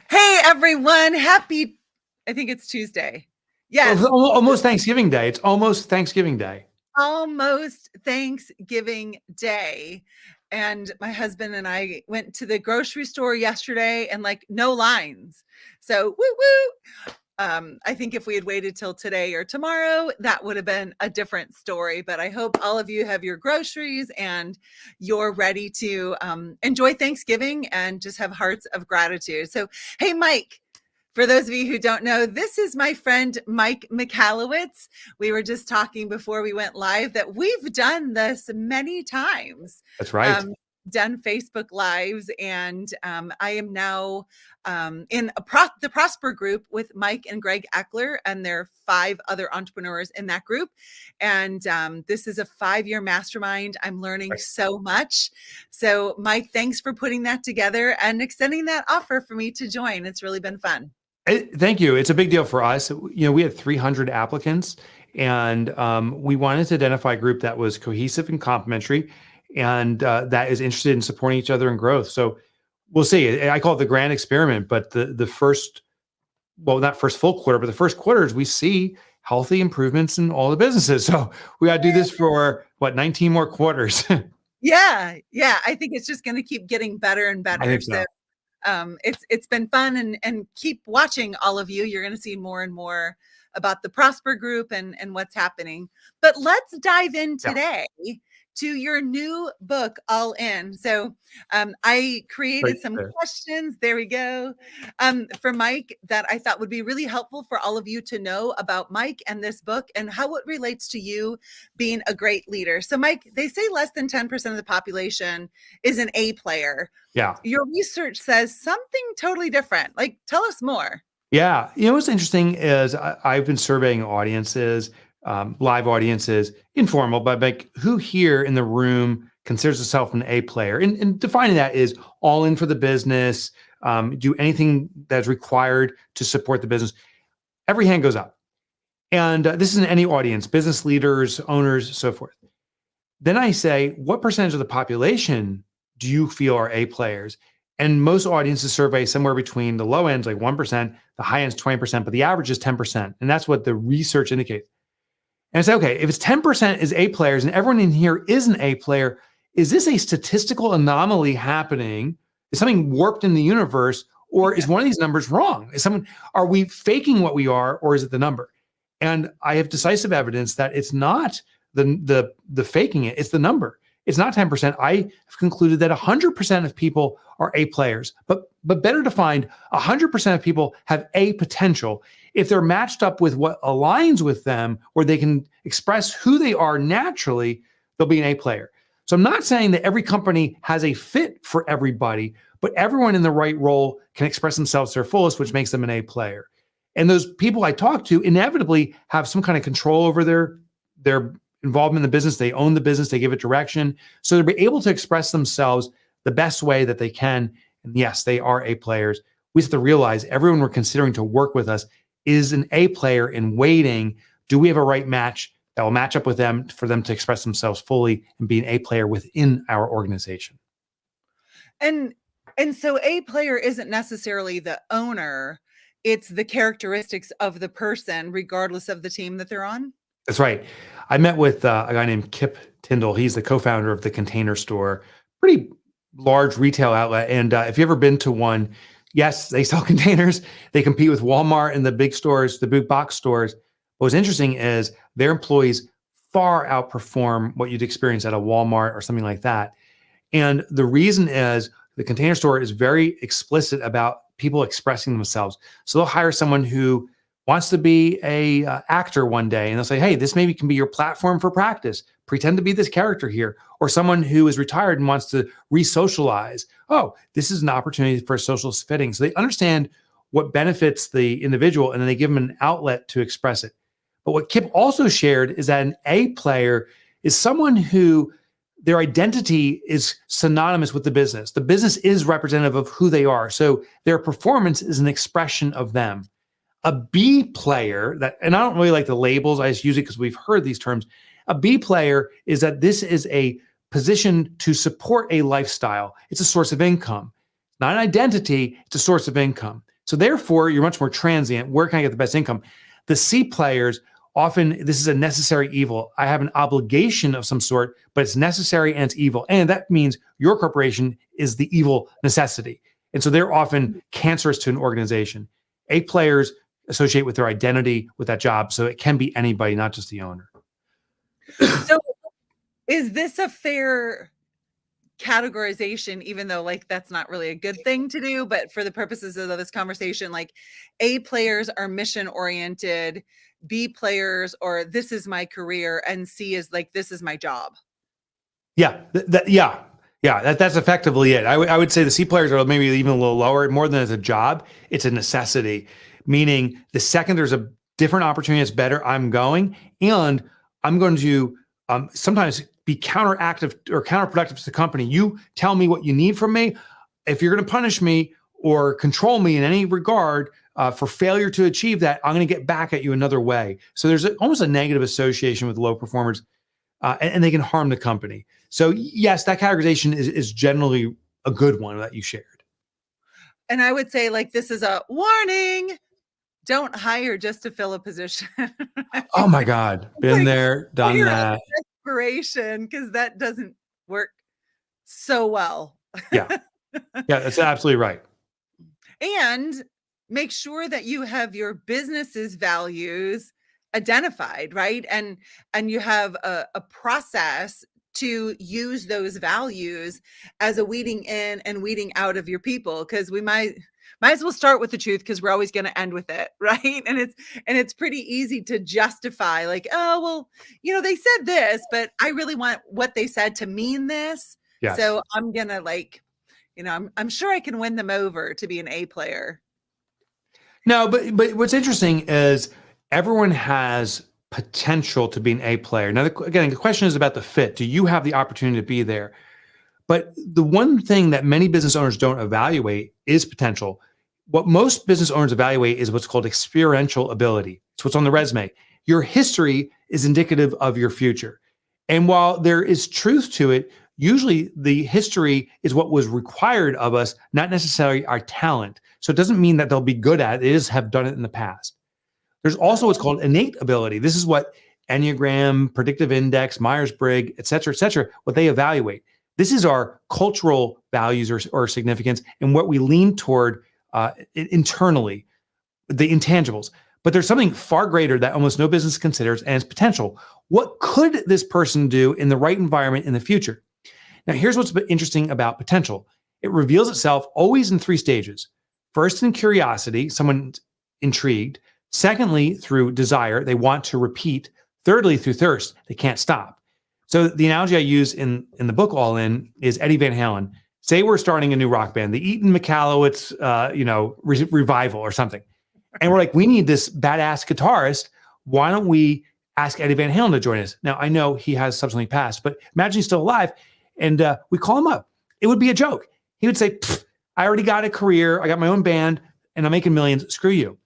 Hey everyone, I think it's Tuesday. Well, it's Yes, almost Thanksgiving Day. It's almost Thanksgiving Day. almost Thanksgiving Day. And my husband and I went to the grocery store yesterday and like no lines. So woo woo. I think if we had waited till today or tomorrow, that would have been a different story. But I hope all of you have your groceries and you're ready to enjoy Thanksgiving and just have hearts of gratitude. So, hey, Mike, for those of you who don't know, this is my friend Mike Michalowicz. We were just talking before we went live that we've done this many times. That's right. Done Facebook Lives, and I am now in the Prosper group with Mike and Greg Eckler, and there are 5 other entrepreneurs in that group. And this is a 5-year mastermind. I'm learning so much. So, Mike, thanks for putting that together and extending that offer for me to join. It's really been fun. Thank you. It's a big deal for us. We had 300 applicants, and we wanted to identify a group that was cohesive and complementary, and that is interested in supporting each other in growth. So we'll see. I call it the grand experiment, but the first, well, not first full quarter, but the first quarters, we see healthy improvements in all the businesses. So we got to do this for 19 more quarters. Yeah. I think it's just going to keep getting better and better. I think so. It's been fun, and keep watching, all of you. You're going to see more and more about the Prosper Group and what's happening. But let's dive in today to your new book, All In. So I created some questions. There we go. For Mike that I thought would be really helpful for all of you to know about Mike and this book and how it relates to you being a great leader. So Mike, they say less than 10% of the population is an A player. Yeah. Your research says something totally different. Like, tell us more. Yeah. What's interesting is I've been surveying audiences, live audiences, informal, but like who here in the room considers themselves an A player? And defining that is all in for the business, do anything that's required to support the business. Every hand goes up. And this is in any audience, business leaders, owners, so forth. Then I say, what percentage of the population do you feel are A players? And most audiences survey somewhere between the low ends, like 1%, the high ends, 20%, but the average is 10%. And that's what the research indicates. And I say, okay, if it's 10% is A players and everyone in here is an A player, is this a statistical anomaly happening? Is something warped in the universe, or is one of these numbers wrong? Are we faking what we are, or is it the number? And I have decisive evidence that it's not the faking it, it's the number. It's not 10%. I have concluded that 100% of people are A players, but better defined, 100% of people have A potential. If they're matched up with what aligns with them, where they can express who they are naturally, they'll be an A player. So I'm not saying that every company has a fit for everybody, but everyone in the right role can express themselves to their fullest, which makes them an A player. And those people I talk to inevitably have some kind of control over their involvement in the business. They own the business, they give it direction. So they'll be able to express themselves the best way that they can. And yes, they are A players. We have to realize everyone we're considering to work with us is an A player in waiting. Do we have a right match that will match up with them for them to express themselves fully and be an A player within our organization? And so A player isn't necessarily the owner. It's the characteristics of the person, regardless of the team that they're on. That's right. I met with a guy named Kip Tyndall. He's the co-founder of the Container Store, pretty large retail outlet. And if you've ever been to one, yes, they sell containers. They compete with Walmart and the big stores, the big box stores. What's interesting is their employees far outperform what you'd experience at a Walmart or something like that. And the reason is the Container Store is very explicit about people expressing themselves. So they'll hire someone who wants to be a actor one day, and they'll say, hey, this maybe can be your platform for practice. Pretend to be this character here. Or someone who is retired and wants to re-socialize. Oh, this is an opportunity for social fitting. So they understand what benefits the individual, and then they give them an outlet to express it. But what Kip also shared is that an A player is someone who their identity is synonymous with the business. The business is representative of who they are. So their performance is an expression of them. A B player, and I don't really like the labels, I just use it because we've heard these terms. A B player is that this is a position to support a lifestyle. It's a source of income. It's not an identity, it's a source of income. So therefore, you're much more transient. Where can I get the best income? The C players, often this is a necessary evil. I have an obligation of some sort, but it's necessary and it's evil. And that means your corporation is the evil necessity. And so they're often cancerous to an organization. A players associate with their identity with that job. So it can be anybody, not just the owner. So is this a fair categorization, even though like that's not really a good thing to do, but for the purposes of this conversation, like A players are mission oriented, B players or this is my career, and C is like this is my job? Yeah, that's effectively it. I would say the C players are maybe even a little lower. More than as a job, it's a necessity. Meaning, the second there's a different opportunity that's better, I'm going, and I'm going to sometimes be counteractive or counterproductive to the company. You tell me what you need from me. If you're going to punish me or control me in any regard for failure to achieve that, I'm going to get back at you another way. So there's almost a negative association with low performers, and they can harm the company. So yes, that categorization is generally a good one that you shared. And I would say like this is a warning. Don't hire just to fill a position. Oh my God. Been like, there, done that. Desperation, because that doesn't work so well. Yeah, that's absolutely right. And make sure that you have your business's values identified, right? And you have a process to use those values as a weeding in and weeding out of your people, because we might as well start with the truth, because we're always going to end with it, right? And it's pretty easy to justify like, oh well, they said this, but I really want what they said to mean this. Yes. So I'm gonna like, I'm sure I can win them over to be an A player. No, but what's interesting is everyone has potential to be an A player. Now, again, the question is about the fit. Do you have the opportunity to be there? But the one thing that many business owners don't evaluate is potential. What most business owners evaluate is what's called experiential ability. It's what's on the resume. Your history is indicative of your future. And while there is truth to it, usually the history is what was required of us, not necessarily our talent. So it doesn't mean that they'll be good at it. It is have done it in the past. There's also what's called innate ability. This is what Enneagram, Predictive Index, Myers-Briggs, et cetera, what they evaluate. This is our cultural values or significance and what we lean toward internally, the intangibles. But there's something far greater that almost no business considers, and it's potential. What could this person do in the right environment in the future? Now, here's what's interesting about potential. It reveals itself always in 3 stages. First, in curiosity, someone's intrigued. Secondly, through desire, they want to repeat. Thirdly, through thirst, they can't stop. So the analogy I use in the book All In is Eddie Van Halen. Say we're starting a new rock band, the Eaton Michalowicz, revival or something. And we're like, we need this badass guitarist. Why don't we ask Eddie Van Halen to join us? Now, I know he has subsequently passed, but imagine he's still alive and we call him up. It would be a joke. He would say, I already got a career. I got my own band and I'm making millions. Screw you.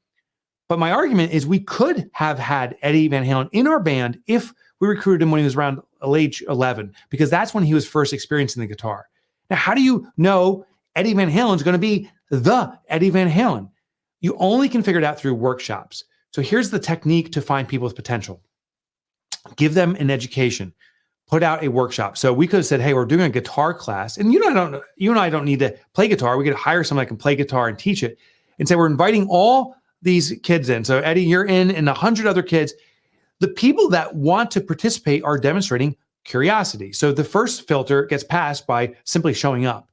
But my argument is we could have had Eddie Van Halen in our band if we recruited him when he was around age 11, because that's when he was first experiencing the guitar. Now, how do you know Eddie Van Halen is going to be the Eddie Van Halen? You only can figure it out through workshops. So here's the technique to find people with potential. Give them an education. Put out a workshop. So we could have said, hey, we're doing a guitar class. And you and I don't need to play guitar. We could hire someone that can play guitar and teach it. And say, we're inviting all these kids in. So Eddie, you're in, and 100 other kids. The people that want to participate are demonstrating curiosity. So the first filter gets passed by simply showing up.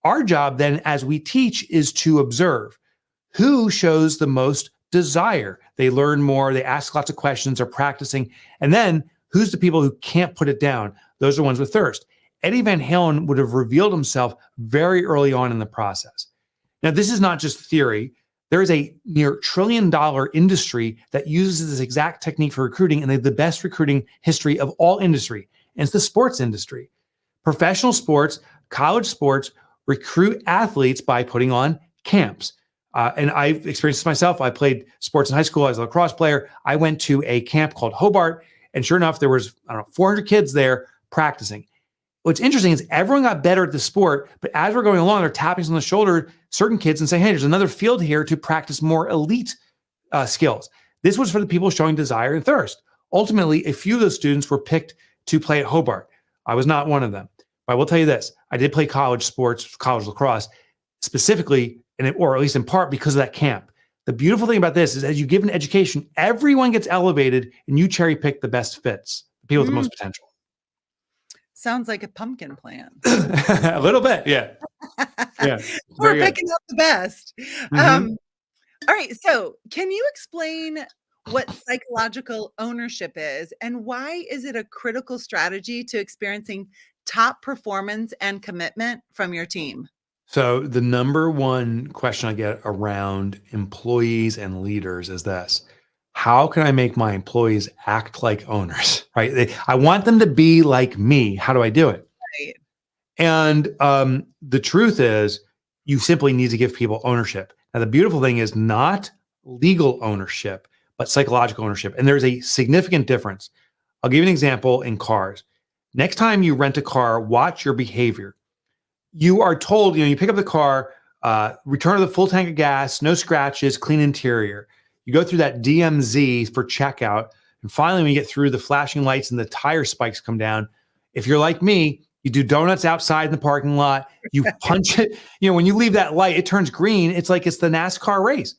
Our job then, as we teach, is to observe who shows the most desire. They learn more, they ask lots of questions, are practicing. And then who's the people who can't put it down? Those are the ones with thirst. Eddie Van Halen would have revealed himself very early on in the process. Now, this is not just theory. There is a near $1 trillion industry that uses this exact technique for recruiting, and they have the best recruiting history of all industry. And it's the sports industry. Professional sports, college sports recruit athletes by putting on camps. And I've experienced this myself. I played sports in high school. I was a lacrosse player. I went to a camp called Hobart, and sure enough, there was 400 kids there practicing. What's interesting is everyone got better at the sport, but as we're going along, they're tapping us on the shoulder, certain kids, and saying, hey, there's another field here to practice more elite skills. This was for the people showing desire and thirst. Ultimately, a few of those students were picked to play at Hobart. I was not one of them. But I will tell you this, I did play college sports, college lacrosse, specifically, or at least in part because of that camp. The beautiful thing about this is as you give an education, everyone gets elevated and you cherry pick the best fits, the people with the most potential. Sounds like a pumpkin plan. A little bit, yeah. Yeah. We're picking up the best. All right. So can you explain what psychological ownership is and why is it a critical strategy to experiencing top performance and commitment from your team? So the number one question I get around employees and leaders is this: how can I make my employees act like owners, right? I want them to be like me. How do I do it? Right. And the truth is you simply need to give people ownership. Now, the beautiful thing is not legal ownership, but psychological ownership. And there's a significant difference. I'll give you an example in cars. Next time you rent a car, watch your behavior. You are told, you pick up the car, return to the full tank of gas, no scratches, clean interior. You go through that DMZ for checkout. And finally, when you get through, the flashing lights and the tire spikes come down. If you're like me, you do donuts outside in the parking lot. You punch it. When you leave that light, it turns green. It's like it's the NASCAR race.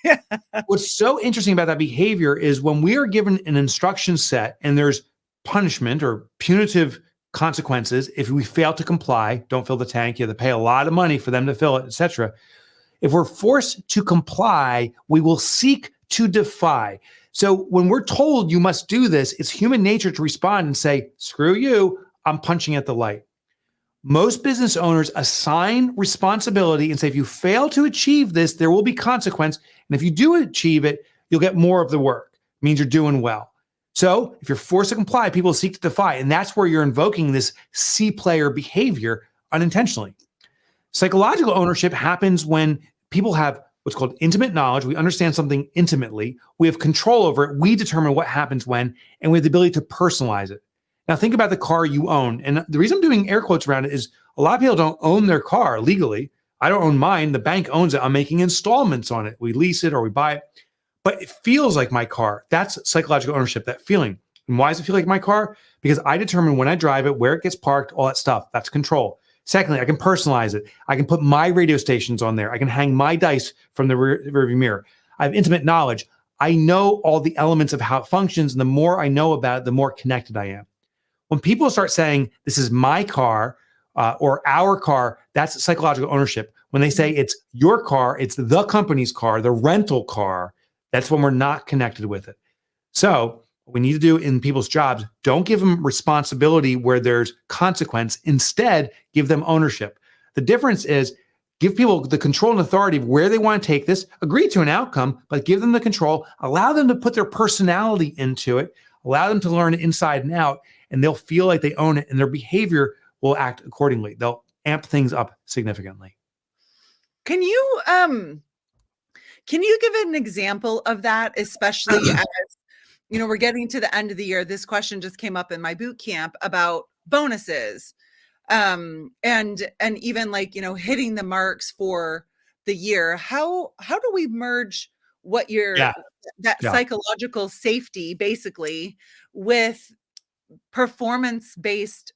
Yeah. What's so interesting about that behavior is when we are given an instruction set and there's punishment or punitive consequences if we fail to comply, don't fill the tank, you have to pay a lot of money for them to fill it, etc. If we're forced to comply, we will seek to defy. So when we're told you must do this, it's human nature to respond and say, screw you, I'm punching at the light. Most business owners assign responsibility and say, if you fail to achieve this, there will be consequence. And if you do achieve it, you'll get more of the work. It means you're doing well. So if you're forced to comply, people seek to defy. And that's where you're invoking this C player behavior unintentionally. Psychological ownership happens when people have what's called intimate knowledge. We understand something intimately. We have control over it. We determine what happens when, and we have the ability to personalize it. Now think about the car you own. And the reason I'm doing air quotes around it is a lot of people don't own their car legally. I don't own mine. The bank owns it. I'm making installments on it. We lease it or we buy it. But it feels like my car. That's psychological ownership, that feeling. And why does it feel like my car? Because I determine when I drive it, where it gets parked, all that stuff. That's control. Secondly, I can personalize it. I can put my radio stations on there. I can hang my dice from the rearview mirror. I have intimate knowledge. I know all the elements of how it functions. And the more I know about it, the more connected I am. When people start saying, this is my car or our car, that's psychological ownership. When they say it's your car, it's the company's car, the rental car, that's when we're not connected with it. So what we need to do in people's jobs, don't give them responsibility where there's consequence. Instead, give them ownership. The difference is give people the control and authority of where they want to take this, agree to an outcome, but give them the control, allow them to put their personality into it, allow them to learn it inside and out, and they'll feel like they own it and their behavior will act accordingly. They'll amp things up significantly. Can you give an example of that, especially as we're getting to the end of the year? This question just came up in my boot camp about bonuses, and even hitting the marks for the year. How do we merge what that psychological safety basically with performance-based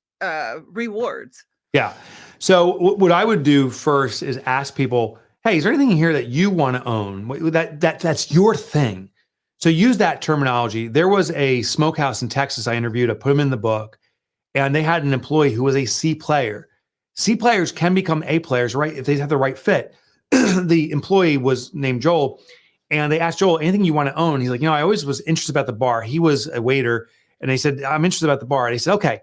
rewards? Yeah. So what I would do first is ask people, hey, is there anything here that you want to own? That's your thing. So use that terminology. There was a smokehouse in Texas I interviewed. I put them in the book, and they had an employee who was a C player. C players can become A players, right? If they have the right fit. The employee was named Joel, and they asked Joel, anything you want to own? He's like, I always was interested about the bar. He was a waiter, and they said, I'm interested about the bar. And he said, okay,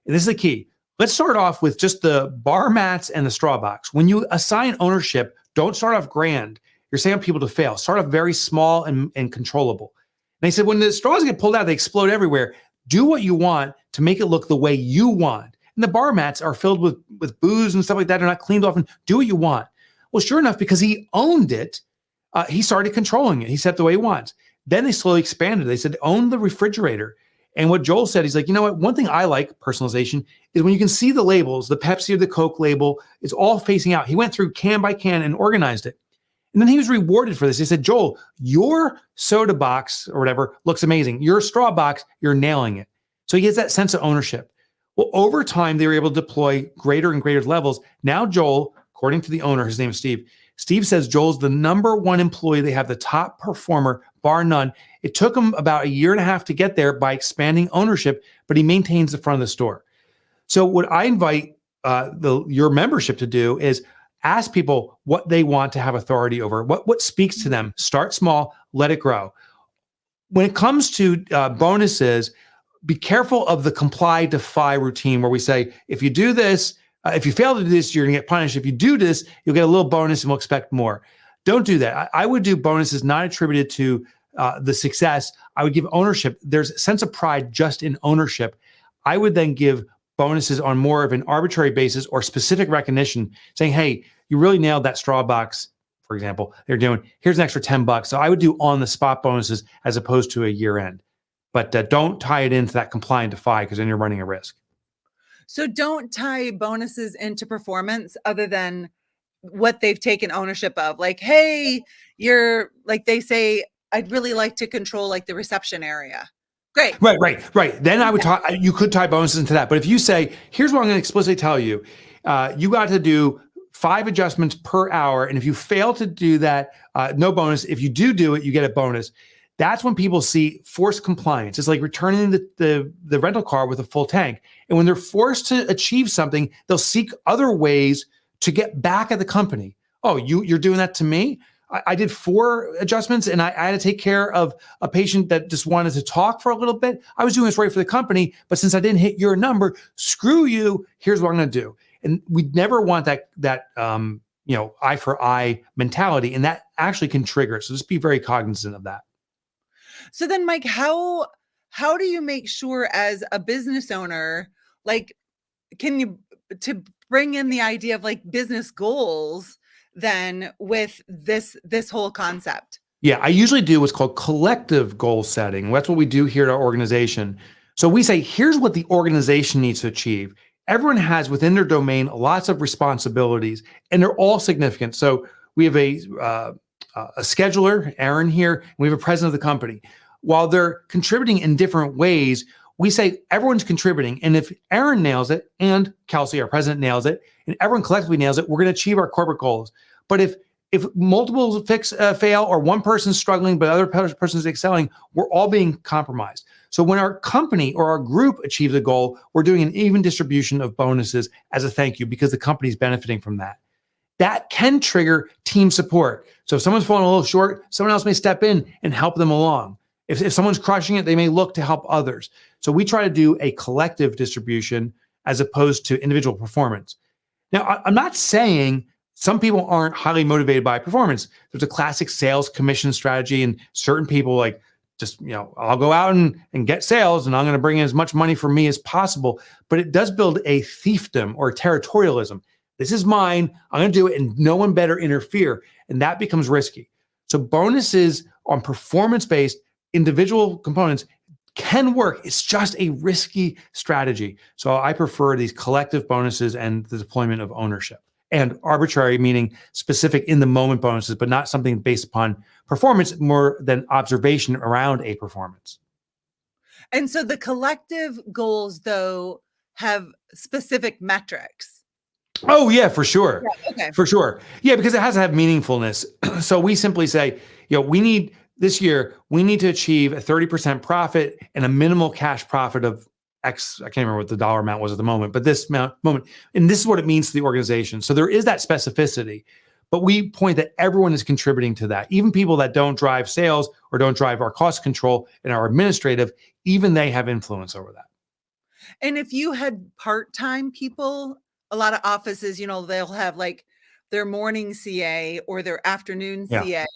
and this is the key. Let's start off with just the bar mats and the straw box. When you assign ownership, don't start off grand. You're saying people to fail. Start off very small and controllable. And they said, when the straws get pulled out, they explode everywhere. Do what you want to make it look the way you want. And the bar mats are filled with booze and stuff like that. They're not cleaned off. And do what you want. Well, sure enough, because he owned it, he started controlling it. He set it the way he wants. Then they slowly expanded. They said, own the refrigerator. And what Joel said, he's like, you know what? One thing I like personalization is when you can see the labels, the Pepsi or the Coke label, it's all facing out. He went through can by can and organized it. And then he was rewarded for this. He said, Joel, your soda box or whatever looks amazing. Your straw box, you're nailing it. So he gets that sense of ownership. Well, over time, they were able to deploy greater and greater levels. Now, Joel, according to the owner, his name is Steve. Steve says Joel's the number one employee. They have the top performer, bar none. It took him about a year and a half to get there by expanding ownership, but he maintains the front of the store. So what I invite your membership to do is ask people what they want to have authority over, what speaks to them. Start small, let it grow. When it comes to bonuses, be careful of the comply defy routine where we say, if you do this, if you fail to do this, you're going to get punished. If you do this, you'll get a little bonus and we'll expect more. Don't do that. I would do bonuses not attributed to the success. I would give ownership. There's a sense of pride just in ownership. I would then give bonuses on more of an arbitrary basis or specific recognition, saying, hey, you really nailed that straw box, for example. They're doing, here's an extra $10. So I would do on the spot bonuses as opposed to a year end. But don't tie it into that comply and defy because then you're running a risk. So don't tie bonuses into performance other than what they've taken ownership of. Like, hey, you're like they say, I'd really like to control like the reception area. Great. Right. Then I would you could tie bonuses into that. But if you say, here's what I'm going to explicitly tell you, you got to do 5 adjustments per hour. And if you fail to do that, no bonus. If you do it, you get a bonus. That's when people see forced compliance. It's like returning the rental car with a full tank. And when they're forced to achieve something, they'll seek other ways to get back at the company. Oh, you're doing that to me? I did 4 adjustments and I had to take care of a patient that just wanted to talk for a little bit. I was doing this right for the company, but since I didn't hit your number, screw you. Here's what I'm going to do. And we never want that eye for eye mentality, and that actually can trigger it. So just be very cognizant of that. So then, Mike, how do you make sure as a business owner, like, can you to bring in the idea of like business goals then with this whole concept? Yeah, I usually do what's called collective goal setting. That's what we do here at our organization. So we say, here's what the organization needs to achieve. Everyone has within their domain lots of responsibilities, and they're all significant. So we have a scheduler, Aaron here, and we have a president of the company. While they're contributing in different ways, we say everyone's contributing. And if Aaron nails it and Kelsey, our president, nails it, and everyone collectively nails it, we're going to achieve our corporate goals. But if multiple fail or one person's struggling but other person's excelling, we're all being compromised. So when our company or our group achieves a goal, we're doing an even distribution of bonuses as a thank you because the company's benefiting from that. That can trigger team support. So if someone's falling a little short, someone else may step in and help them along. If someone's crushing it, they may look to help others. So we try to do a collective distribution as opposed to individual performance. Now, I'm not saying some people aren't highly motivated by performance. There's a classic sales commission strategy, and certain people like just, I'll go out and get sales and I'm going to bring in as much money for me as possible. But it does build a fiefdom or territorialism. This is mine. I'm going to do it and no one better interfere. And that becomes risky. So bonuses on performance-based individual components can work. It's just a risky strategy. So I prefer these collective bonuses and the deployment of ownership. And arbitrary, meaning specific in the moment bonuses, but not something based upon performance more than observation around a performance. And so the collective goals, though, have specific metrics. Oh, yeah, for sure. Yeah, okay. For sure. Yeah, because it has to have meaningfulness. So we simply say, this year, we need to achieve a 30% profit and a minimal cash profit of X. I can't remember what the dollar amount was at the moment, but this moment, and this is what it means to the organization. So there is that specificity, but we point that everyone is contributing to that. Even people that don't drive sales or don't drive our cost control and our administrative, even they have influence over that. And if you had part-time people, a lot of offices, they'll have like their morning CA or their afternoon CA.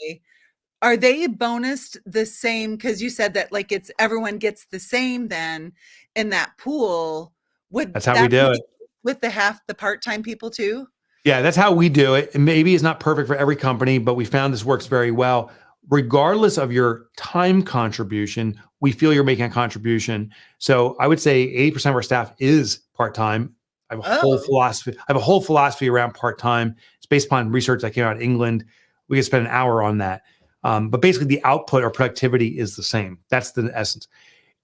Are they bonused the same? Because you said that like everyone gets the same then in that pool. That's how we do it. With the part-time people too? Yeah, that's how we do it. And maybe it's not perfect for every company, but we found this works very well. Regardless of your time contribution, we feel you're making a contribution. So I would say 80% of our staff is part-time. I have a whole Oh, philosophy. I have a whole philosophy around part-time. It's based upon research that came out of England. We could spend an hour on that. But basically the output or productivity is the same. That's the essence.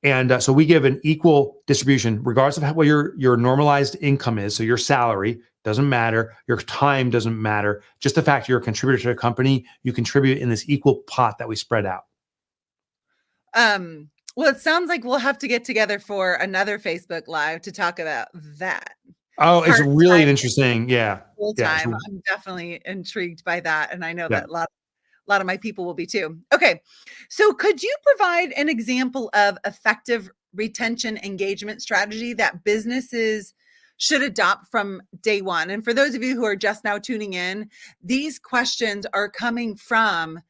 And so we give an equal distribution, regardless of what your normalized income is. So your salary doesn't matter. Your time doesn't matter. Just the fact you're a contributor to the company, you contribute in this equal pot that we spread out. well, it sounds like we'll have to get together for another Facebook Live to talk about that. Oh, it's really Part-time, interesting. Yeah. Yeah. full-time. I'm definitely intrigued by that, and I know Yeah. that a lot of my people will be too. Okay. So could you provide an example of effective retention engagement strategy that businesses should adopt from day one? And for those of you who are just now tuning in, these questions are coming from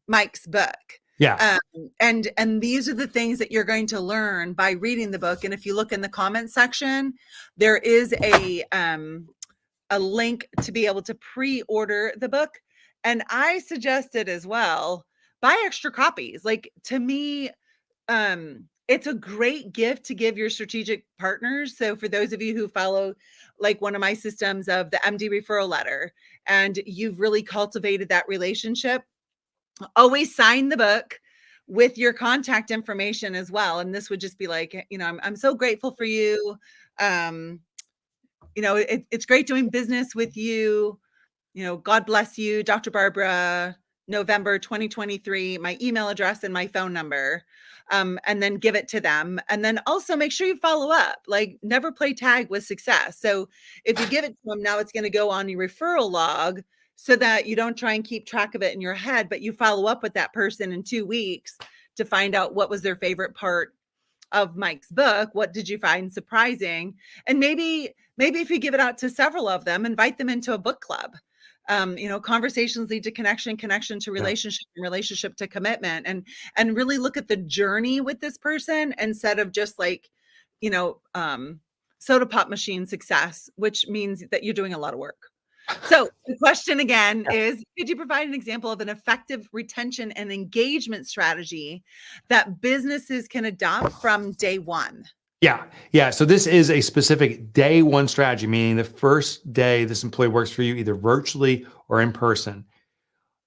Mike's book. Yeah. And these are the things that you're going to learn by reading the book. And if you look in the comment section, there is a link to be able to pre-order the book. And I suggested as well, buy extra copies. Like, to me, it's a great gift to give your strategic partners. So for those of you who follow like one of my systems of the MD referral letter, and you've really cultivated that relationship, always sign the book with your contact information as well. And this would just be like, I'm so grateful for you. Um, it's great doing business with you. God bless you, Dr. Barbara, November 2023, my email address and my phone number. And then give it to them. And then also make sure you follow up, like never play tag with success. So if you give it to them, now it's going to go on your referral log so that you don't try and keep track of it in your head, but you follow up with that person in 2 weeks to find out what was their favorite part of Mike's book. What did you find surprising? And maybe if you give it out to several of them, invite them into a book club. Conversations lead to connection to relationship, and relationship to commitment, and really look at the journey with this person instead of just like, soda pop machine success, which means that you're doing a lot of work. So the question again is, could you provide an example of an effective retention and engagement strategy that businesses can adopt from day one? Yeah. Yeah. So this is a specific day one strategy, meaning the first day this employee works for you, either virtually or in person.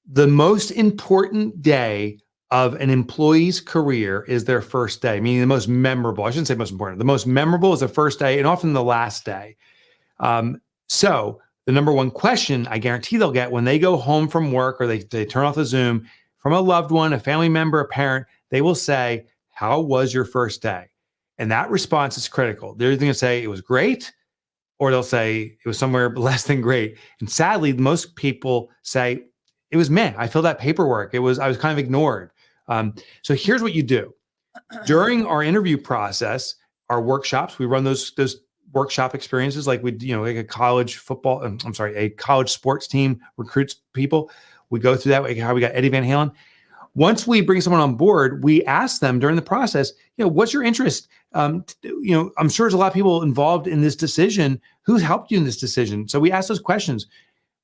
The most important day of an employee's career is their first day, meaning the most memorable. I shouldn't say most important. The most memorable is the first day and often the last day. So the number one question I guarantee they'll get when they go home from work or they turn off the Zoom from a loved one, a family member, a parent, they will say, "How was your first day?" And that response is critical. They're either going to say it was great, or they'll say it was somewhere less than great. And sadly, most people say it was meh. I filled out paperwork. I was kind of ignored. So here's what you do. During our interview process, our workshops, we run those workshop experiences like like a college football, a college sports team recruits people. We go through that, like how we got Eddie Van Halen. Once we bring someone on board, we ask them during the process, what's your interest? I'm sure there's a lot of people involved in this decision. Who's helped you in this decision? So we ask those questions.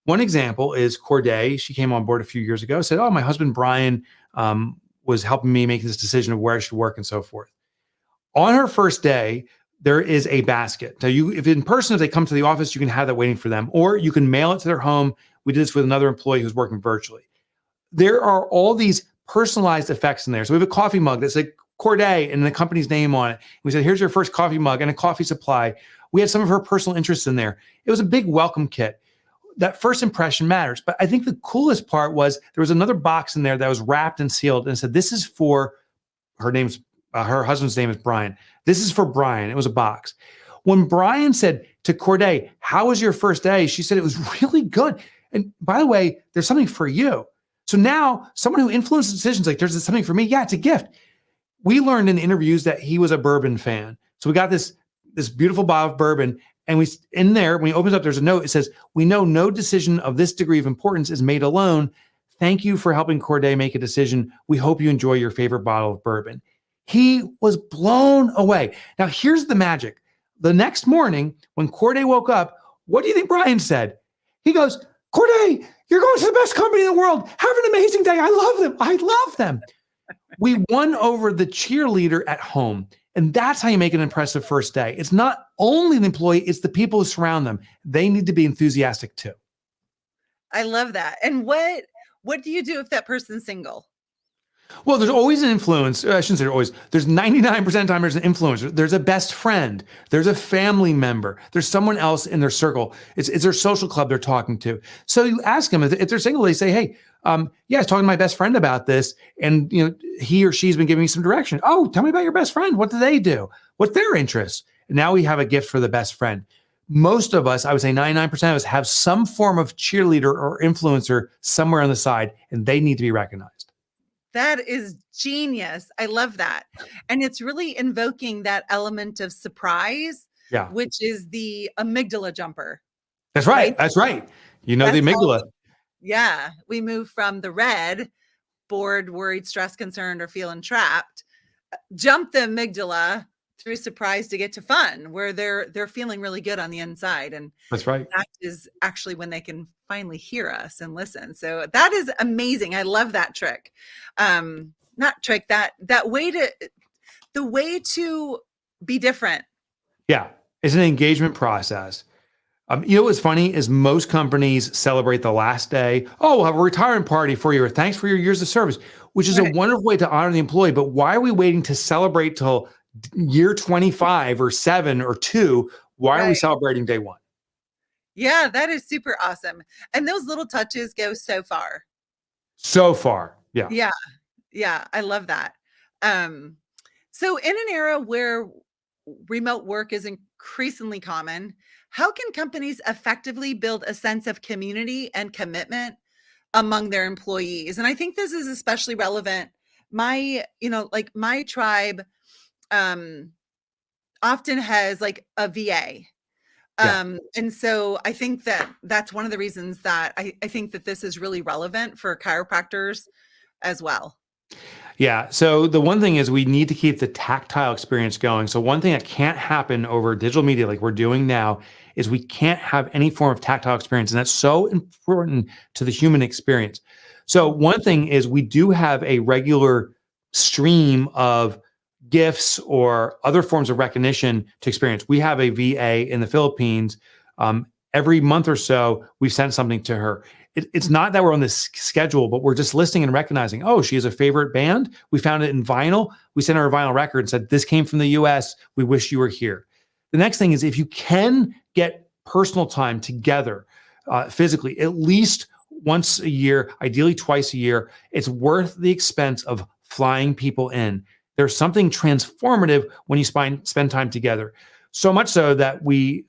One example is Corday. She came on board a few years ago, said, "Oh, my husband, Brian, was helping me make this decision of where I should work and so forth." On her first day, there is a basket. So if they come to the office, you can have that waiting for them, or you can mail it to their home. We did this with another employee who's working virtually. There are all these personalized effects in there. So we have a coffee mug that's like Corday and the company's name on it. We said, "Here's your first coffee mug and a coffee supply." We had some of her personal interests in there. It was a big welcome kit. That first impression matters. But I think the coolest part was there was another box in there that was wrapped and sealed and said, "This is for," her husband's name is Brian. "This is for Brian." It was a box. When Brian said to Corday, "How was your first day?" She said, "It was really good. And by the way, there's something for you." So now someone who influences decisions, like, "There's something for me." Yeah, it's a gift. We learned in the interviews that he was a bourbon fan. So we got this beautiful bottle of bourbon. And in there, when he opens up, there's a note. It says, "We know no decision of this degree of importance is made alone. Thank you for helping Corday make a decision. We hope you enjoy your favorite bottle of bourbon." He was blown away. Now, here's the magic. The next morning, when Corday woke up, what do you think Brian said? He goes, "Corday, you're going to the best company in the world. Have an amazing day. I love them. I love them." We won over the cheerleader at home. And that's how you make an impressive first day. It's not only the employee, it's the people who surround them. They need to be enthusiastic too. I love that. And what do you do if that person's single? Well, there's always an influence. I shouldn't say always. There's 99% of the time there's an influencer. There's a best friend. There's a family member. There's someone else in their circle. It's their social club they're talking to. So you ask them if they're single. They say, "Hey, yeah, I was talking to my best friend about this, and he or she's been giving me some direction. Oh, tell me about your best friend. What do they do? What's their interests?" And now we have a gift for the best friend. Most of us, I would say 99% of us, have some form of cheerleader or influencer somewhere on the side, and they need to be recognized. That is genius. I love that. And it's really invoking that element of surprise, Yeah, which is the amygdala jumper, that's right. right? That's right. The That's how, amygdala. yeah, we move from the red, bored, worried, stressed, concerned, or feeling trapped, jump the amygdala through surprise to get to fun, where they're feeling really good on the inside. And That's right. that is actually when they can finally hear us and listen. So that is amazing. I love that trick. Not trick, that way to the way to be different. Yeah, it's an engagement process. What's funny is most companies celebrate the last day. Oh, we'll have a retirement party for you, or thanks for your years of service, which is a Right. wonderful way to honor the employee. But why are we waiting to celebrate till year 25 or 7 or 2? Why are we Right. celebrating day 1? Yeah, that is super awesome. And those little touches go so far. So far, yeah. Yeah. Yeah, I love that. Um, so in an era where remote work is increasingly common, how can companies effectively build a sense of community and commitment among their employees? And I think this is especially relevant. Like my tribe um often has like a VA. Yeah. And so I think that that's one of the reasons that I think that this is really relevant for chiropractors as well. Yeah. So the one thing is we need to keep the tactile experience going. So one thing that can't happen over digital media like we're doing now is we can't have any form of tactile experience. And that's so important to the human experience. So one thing is we do have a regular stream of gifts or other forms of recognition to experience. We have a VA in the Philippines. Every month or so, we send something to her. It's not that we're on this schedule, but we're just listening and recognizing, oh, she has a favorite band. We found it in vinyl. We sent her a vinyl record and said, this came from the US. We wish you were here. The next thing is if you can get personal time together physically, at least once a year, ideally twice a year, it's worth the expense of flying people in. There's something transformative when you spend time together. So much so that we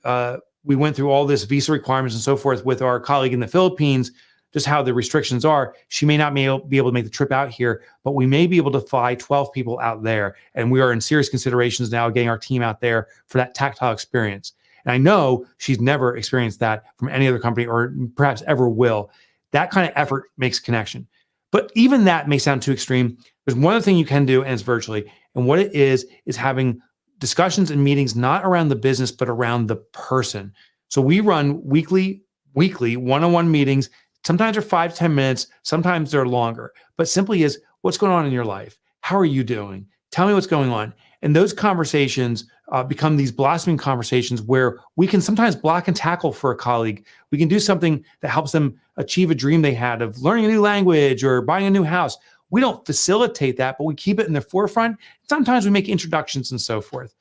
went through all this visa requirements and so forth with our colleague in the Philippines, just how the restrictions are. She may not be able to make the trip out here, but we may be able to fly 12 people out there. And we are in serious considerations now getting our team out there for that tactile experience. And I know she's never experienced that from any other company or perhaps ever will. That kind of effort makes connection. But even that may sound too extreme. There's one other thing you can do, and it's virtually. And what it is having discussions and meetings not around the business, but around the person. So we run weekly one-on-one meetings. Sometimes they're 5 to 10 minutes. Sometimes they're longer. But simply is, what's going on in your life? How are you doing? Tell me what's going on. And those conversations become these blossoming conversations where we can sometimes block and tackle for a colleague. We can do something that helps them achieve a dream they had of learning a new language or buying a new house. We don't facilitate that, but we keep it in the forefront. Sometimes we make introductions and so forth.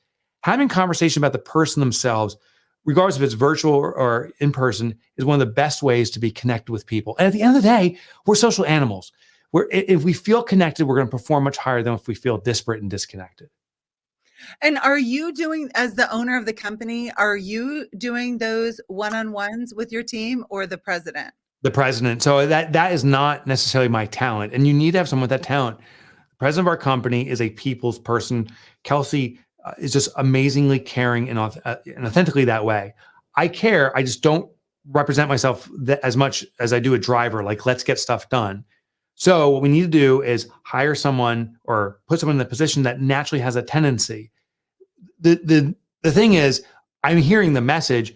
Having conversation about the person themselves, regardless if it's virtual or in person, is one of the best ways to be connected with people. And at the end of the day, we're social animals. If we feel connected, we're going to perform much higher than if we feel disparate and disconnected. And are you doing, as the owner of the company, are you doing those one-on-ones with your team or the president? The president. So that is not necessarily my talent. And you need to have someone with that talent. The president of our company is a people's person. Kelsey is just amazingly caring and authentically that way. I care. I just don't represent myself as much as I do a driver. Like, let's get stuff done. So what we need to do is hire someone or put someone in the position that naturally has a tendency. The thing is, I'm hearing the message.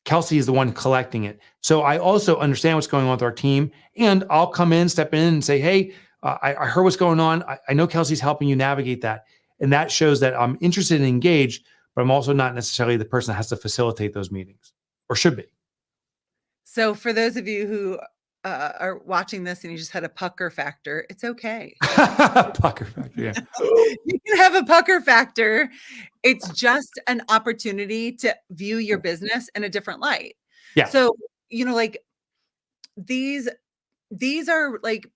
Kelsey is the one collecting it. So I also understand what's going on with our team. And I'll come in, step in and say, hey, I heard what's going on. I know Kelsey's helping you navigate that. And that shows that I'm interested and engaged, but I'm also not necessarily the person that has to facilitate those meetings or should be. So for those of you who are watching this and you just had a pucker factor, it's okay. Pucker factor, yeah. You can have a pucker factor. It's just an opportunity to view your business in a different light. Yeah. So, like these are like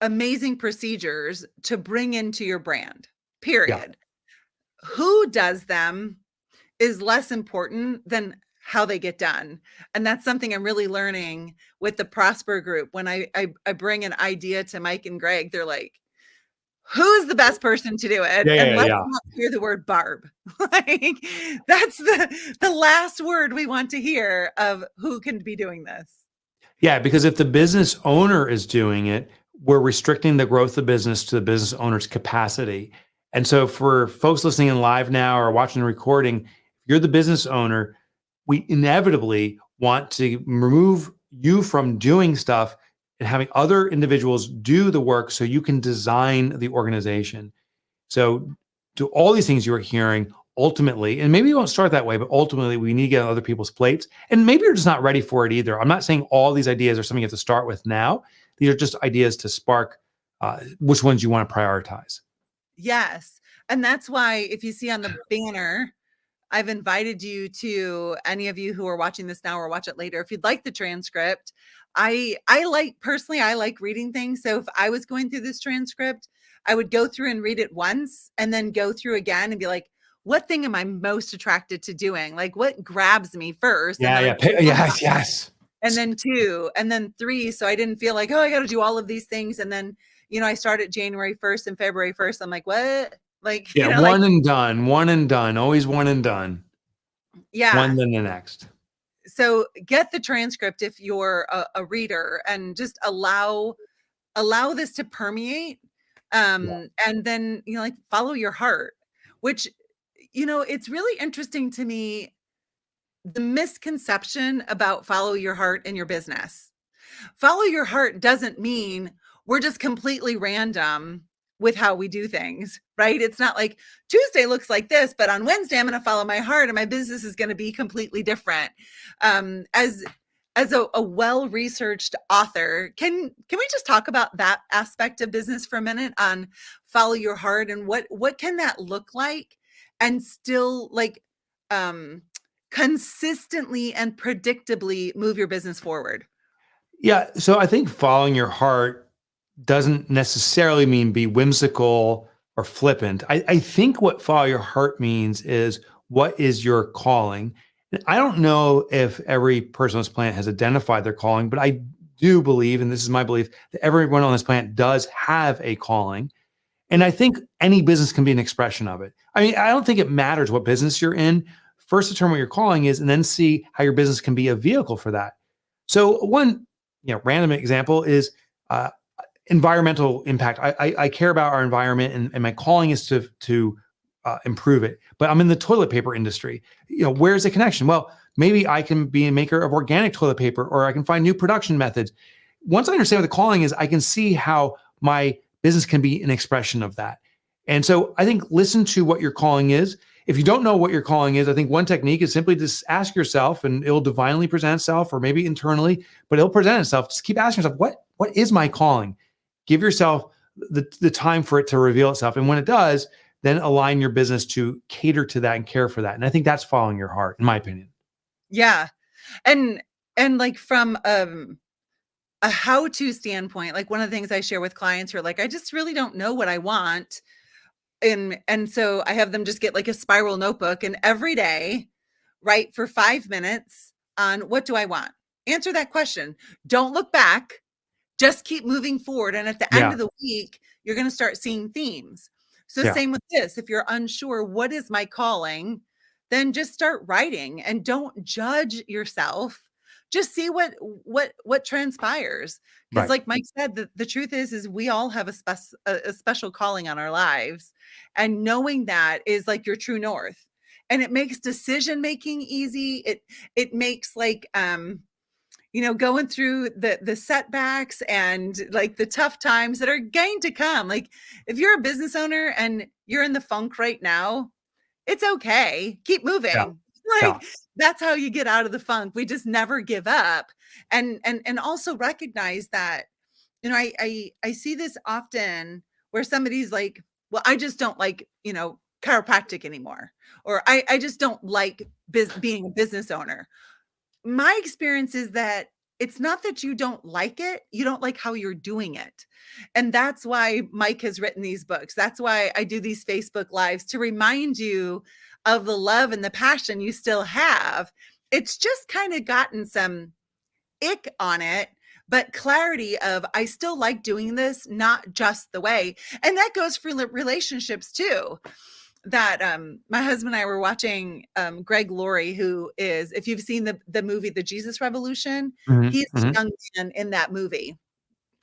amazing procedures to bring into your brand, period. Yeah. Who does them is less important than how they get done. And that's something I'm really learning with the Prosper group. When I bring an idea to Mike and Greg, they're like, who's the best person to do it? And let's not hear the word Barb. Like that's the last word we want to hear of who can be doing this. Yeah, because if the business owner is doing it, we're restricting the growth of business to the business owner's capacity. And so for folks listening in live now or watching the recording, if you're the business owner, we inevitably want to remove you from doing stuff and having other individuals do the work so you can design the organization. So to all these things you're hearing, ultimately, and maybe you won't start that way, but ultimately we need to get on other people's plates. And maybe you're just not ready for it either. I'm not saying all these ideas are something you have to start with now. These are just ideas to spark which ones you want to prioritize. Yes. And that's why if you see on the banner, I've invited you to any of you who are watching this now or watch it later. If you'd like the transcript, I like reading things. So if I was going through this transcript, I would go through and read it once and then go through again and be like, what thing am I most attracted to doing? Like what grabs me first? Yes. And then 2, and then 3. So I didn't feel like, oh, I got to do all of these things. And then, I started January 1st and February 1st. I'm like, what? Like, one and done, always one and done. Yeah. One then the next. So get the transcript if you're a reader and just allow this to permeate. And then, like follow your heart, which, it's really interesting to me, the misconception about follow your heart in your business. Follow your heart doesn't mean we're just completely random with how we do things, right? It's not like Tuesday looks like this, but on Wednesday I'm going to follow my heart and my business is going to be completely different. As a well-researched author, can we just talk about that aspect of business for a minute on follow your heart and what can that look like and still like consistently and predictably move your business forward? Yeah. So I think following your heart doesn't necessarily mean be whimsical or flippant. I think what follow your heart means is what is your calling? And I don't know if every person on this planet has identified their calling, but I do believe, and this is my belief, that everyone on this planet does have a calling. And I think any business can be an expression of it. I mean, I don't think it matters what business you're in. First, determine what your calling is, and then see how your business can be a vehicle for that. So one, random example is environmental impact. I care about our environment, and my calling is to improve it. But I'm in the toilet paper industry. Where's the connection? Well, maybe I can be a maker of organic toilet paper, or I can find new production methods. Once I understand what the calling is, I can see how my business can be an expression of that. And so I think listen to what your calling is. If you don't know what your calling is, I think one technique is simply just ask yourself, and it'll divinely present itself, or maybe internally, but it'll present itself. Just keep asking yourself, what is my calling? Give yourself the time for it to reveal itself. And when it does, then align your business to cater to that and care for that. And I think that's following your heart, in my opinion. Yeah. And like from a how-to standpoint, like one of the things I share with clients who are like, I just really don't know what I want. And so I have them just get like a spiral notebook and every day write for 5 minutes on what do I want? Answer that question. Don't look back. Just keep moving forward. And at the end of the week, you're going to start seeing themes. So same with this. If you're unsure, what is my calling? Then just start writing and don't judge yourself. Just see what transpires. Because like Mike said, the truth is we all have a special calling on our lives. And knowing that is like your true north. And it makes decision making easy. It makes like going through the setbacks and like the tough times that are going to come. Like if you're a business owner and you're in the funk right now, it's okay. Keep Yeah. moving. Yeah. Like that's how you get out of the funk. We just never give up. And also recognize that, I see this often where somebody's like, well, I just don't like, chiropractic anymore, or I just don't like being a business owner. My experience is that it's not that you don't like it, you don't like how you're doing it. And that's why Mike has written these books. That's why I do these Facebook lives, to remind you of the love and the passion you still have. It's just kind of gotten some ick on it, but clarity of I still like doing this, not just the way. And that goes for relationships too. That my husband and I were watching Greg Laurie, who is, if you've seen the movie The Jesus Revolution, Mhm, he's the mhm. young man in that movie.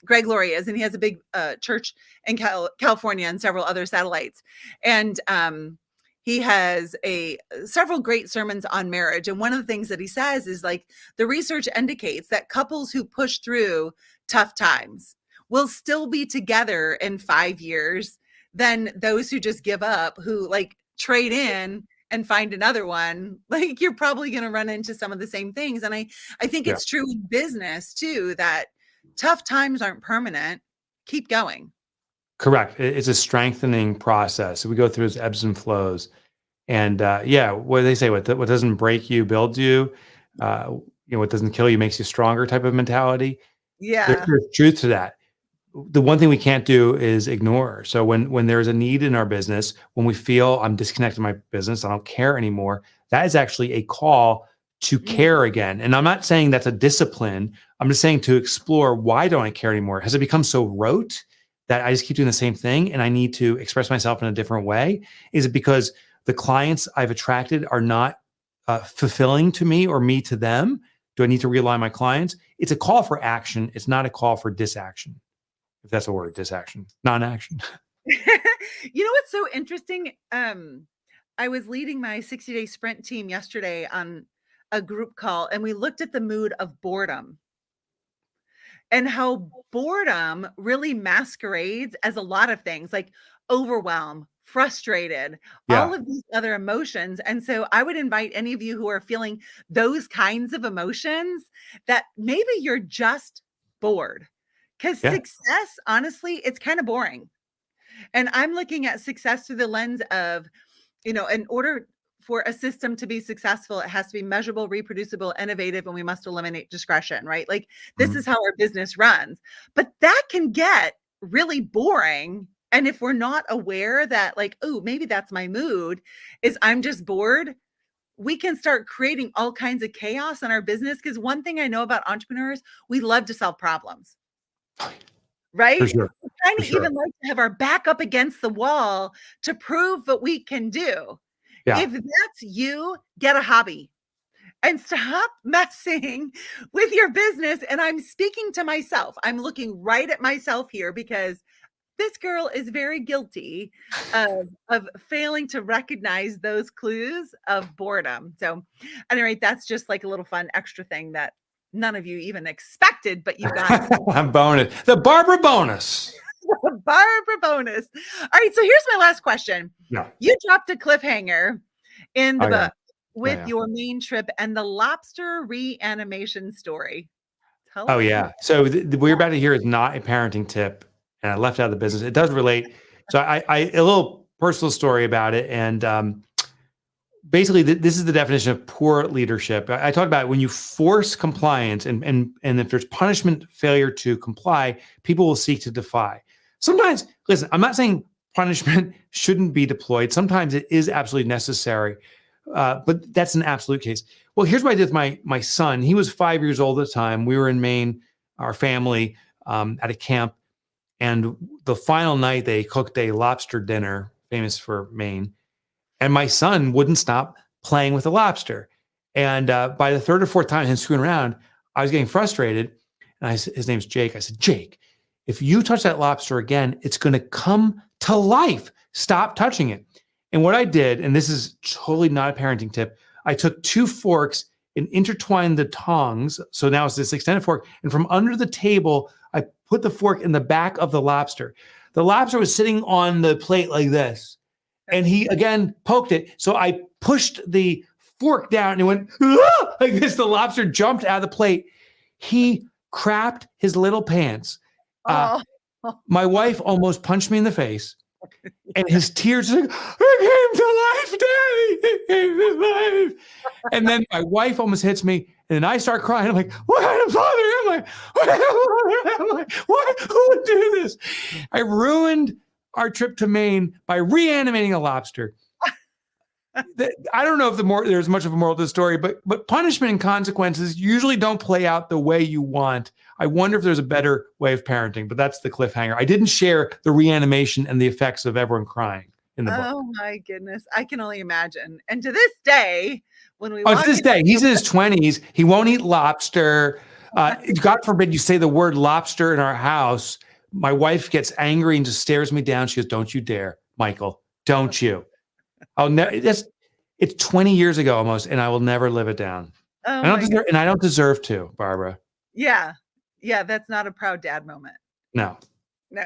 Greg Laurie is, and he has a big church in California and several other satellites. And he has several great sermons on marriage. And one of the things that he says is like, the research indicates that couples who push through tough times will still be together in 5 years than those who just give up, who like trade in and find another one. Like you're probably going to run into some of the same things. And I think Yeah. it's true in business too, that tough times aren't permanent. Keep going. Correct. It's a strengthening process. We go through its ebbs and flows. And yeah, what do they say? What doesn't break you builds you. What doesn't kill you makes you stronger type of mentality. Yeah. There's truth to that. The one thing we can't do is ignore. So when there's a need in our business, when we feel I'm disconnected from my business, I don't care anymore, that is actually a call to Mm. care again. And I'm not saying that's a discipline. I'm just saying to explore, why don't I care anymore? Has it become so rote that I just keep doing the same thing and I need to express myself in a different way? Is it because the clients I've attracted are not fulfilling to me, or me to them? Do I need to realign my clients? It's a call for action. It's not a call for disaction, if that's a word, disaction, non-action. What's so interesting? I was leading my 60-day sprint team yesterday on a group call, and we looked at the mood of boredom and how boredom really masquerades as a lot of things like overwhelm, frustrated, all Yeah. of these other emotions. And so I would invite any of you who are feeling those kinds of emotions, that maybe you're just bored. Because Yeah. success, honestly, it's kind of boring. And I'm looking at success through the lens of, in order for a system to be successful, it has to be measurable, reproducible, innovative, and we must eliminate discretion, right? Like this Mhm. is how our business runs. But that can get really boring. And if we're not aware that, like, oh, maybe that's my mood, is I'm just bored, we can start creating all kinds of chaos in our business. Because one thing I know about entrepreneurs, we love to solve problems. For Right? sure. We kind For of sure. even like to have our back up against the wall to prove what we can do. Yeah. If that's you, get a hobby and stop messing with your business. And I'm speaking to myself. I'm looking right at myself here, because this girl is very guilty of failing to recognize those clues of boredom. So, anyway, that's just like a little fun extra thing that none of you even expected, but you got Bonus. The Barbara bonus. a Barbara bonus. All right, so here's my last question. Yeah. You dropped a cliffhanger in the Oh, yeah. book Yeah. with Yeah. your main trip and the lobster reanimation story. Tell Oh, us more. yeah. So we're about to hear is not a parenting tip, and I left out of the business. It does relate. So I a little personal story about it, and basically this is the definition of poor leadership. I talked about when you force compliance, and if there's punishment failure to comply, people will seek to defy. Sometimes, listen, I'm not saying punishment shouldn't be deployed. Sometimes it is absolutely necessary, but that's an absolute case. Well, here's what I did with my son. He was 5 years old at the time. We were in Maine, our family, at a camp, and the final night they cooked a lobster dinner, famous for Maine, and my son wouldn't stop playing with the lobster. And by the third or fourth time him screwing around, I was getting frustrated. And his name's Jake. I said, Jake, if you touch that lobster again, it's going to come to life. Stop touching it. And what I did, and this is totally not a parenting tip, I took 2 forks and intertwined the tongs. So now it's this extended fork. And from under the table, I put the fork in the back of the lobster. The lobster was sitting on the plate like this. And he again poked it. So I pushed the fork down and it went "Ah!" like this. The lobster jumped out of the plate. He crapped his little pants. Oh, My wife almost punched me in the face. And his tears like, it came to life, Daddy. It came to life. And then my wife almost hits me, and then I start crying. I'm like, what kind of father am I? What kind of father am I? What? Who would do this? I ruined our trip to Maine by reanimating a lobster. I don't know if there's much of a moral to the story, but punishment and consequences usually don't play out the way you want. I wonder if there's a better way of parenting, but that's the cliffhanger. I didn't share the reanimation and the effects of everyone crying in the book. Oh my goodness. I can only imagine. And to this day, when we To this day, he's in his 20s. He won't eat lobster. God forbid you say the word lobster in our house. My wife gets angry and just stares me down. She goes, don't you dare, Michael. Don't you. I'll never. It's 20 years ago almost, and I will never live it down. Oh I don't deserve to, Barbara. Yeah. Yeah. That's not a proud dad moment. No. No.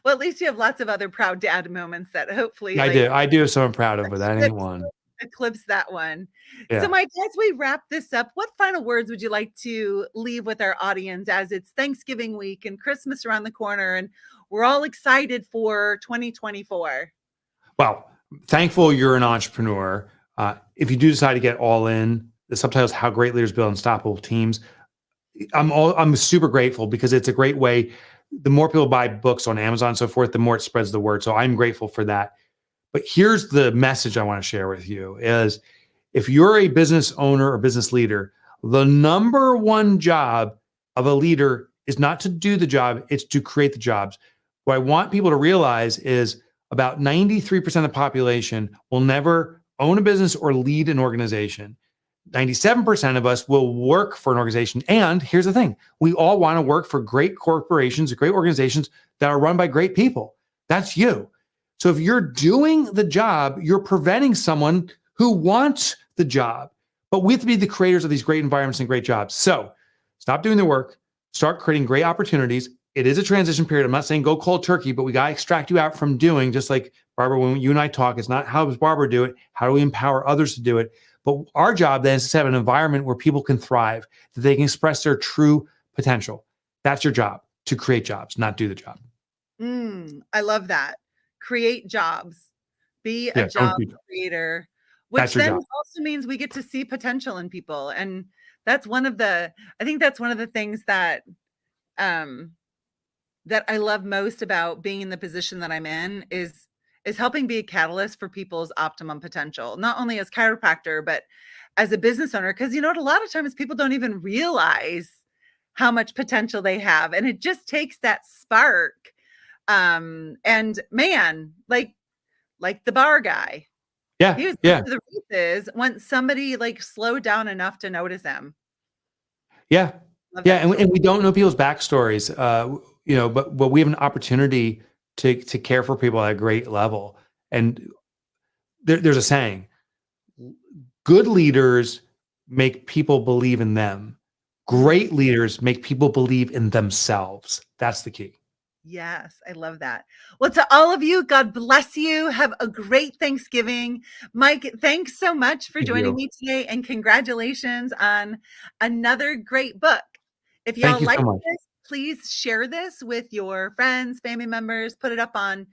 Well, at least you have lots of other proud dad moments that hopefully I do have someone I'm proud of, but that ain't one. Eclipse that one. Yeah. So Mike, as we wrap this up, what final words would you like to leave with our audience as it's Thanksgiving week and Christmas around the corner and we're all excited for 2024? Well, thankful you're an entrepreneur. If you do decide to get all in, the subtitle's How Great Leaders Build Unstoppable Teams. I'm super grateful because it's a great way. The more people buy books on Amazon and so forth, the more it spreads the word. So I'm grateful for that. But here's the message I want to share with you is if you're a business owner or business leader, the number one job of a leader is not to do the job, it's to create the jobs. What I want people to realize is about 93% of the population will never own a business or lead an organization. 97% of us will work for an organization. And here's the thing, we all want to work for great corporations, great organizations that are run by great people. That's you. So if you're doing the job, you're preventing someone who wants the job. But we have to be the creators of these great environments and great jobs. So stop doing the work, start creating great opportunities. It is a transition period. I'm not saying go cold turkey, but we got to extract you out from doing, just like Barbara, when you and I talk, it's not how does Barbara do it? How do we empower others to do it? But our job then is to have an environment where people can thrive, that they can express their true potential. That's your job, to create jobs, not do the job. I love that. Create jobs. Be a job creator, which then also means we get to see potential in people. And that's I think that's one of the things that that I love most about being in the position that I'm in is helping be a catalyst for people's optimum potential, not only as chiropractor, but as a business owner. Because you know what, a lot of times people don't even realize how much potential they have. And it just takes that spark. And man, like the bar guy. Yeah. He was the races when somebody like slowed down enough to notice him. Yeah. Yeah. And we don't know people's backstories, but we have an opportunity to care for people at a great level. And there's a saying, good leaders make people believe in them. Great leaders make people believe in themselves. That's the key. Yes, I love that. Well, to all of you, God bless you. Have a great Thanksgiving. Mike, thanks so much for joining me today, and congratulations on another great book. If y'all like this, please share this with your friends, family members, put it up on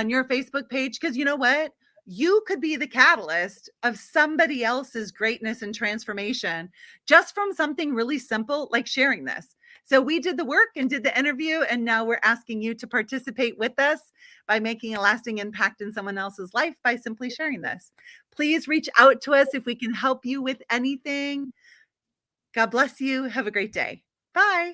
your Facebook page, because you know what? You could be the catalyst of somebody else's greatness and transformation just from something really simple like sharing this. So we did the work and did the interview, and now we're asking you to participate with us by making a lasting impact in someone else's life by simply sharing this. Please reach out to us if we can help you with anything. God bless you. Have a great day. Bye.